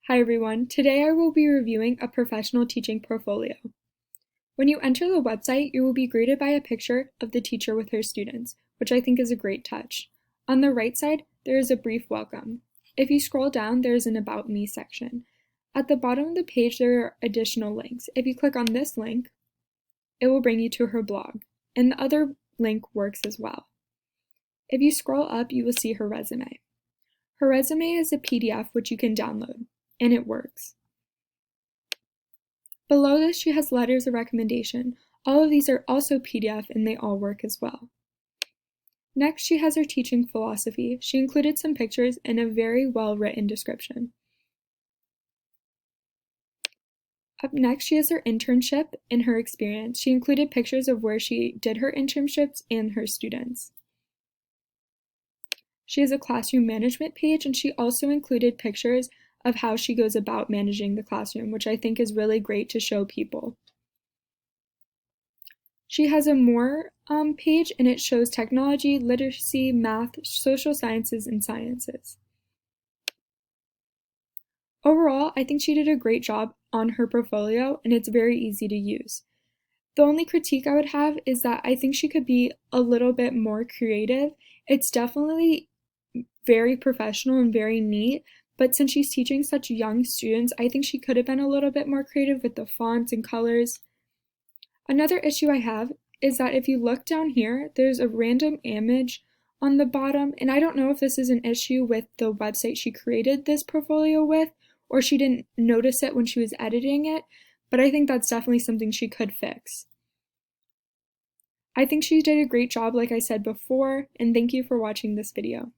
Hi everyone, today I will be reviewing a professional teaching portfolio. When you enter the website, you will be greeted by a picture of the teacher with her students, which I think is a great touch. On the right side, there is a brief welcome. If you scroll down, there is an About Me section. At the bottom of the page, there are additional links. If you click on this link, it will bring you to her blog, and the other link works as well. If you scroll up, you will see her resume. Her resume is a PDF which you can download, and it works. Below this, she has letters of recommendation. All of these are also PDF and they all work as well. Next, she has her teaching philosophy. She included some pictures and a very well-written description. Up next, she has her internship and her experience. She included pictures of where she did her internships and her students. She has a classroom management page, and she also included pictures of how she goes about managing the classroom, which I think is really great to show people. She has a More page, and it shows technology, literacy, math, social sciences, and sciences. Overall, I think she did a great job on her portfolio, and it's very easy to use. The only critique I would have is that I think she could be a little bit more creative. It's definitely very professional and very neat, but since she's teaching such young students, I think she could have been a little bit more creative with the fonts and colors. Another issue I have is that if you look down here, there's a random image on the bottom, and I don't know if this is an issue with the website she created this portfolio with, or she didn't notice it when she was editing it, but I think that's definitely something she could fix. I think she did a great job, like I said before, and thank you for watching this video.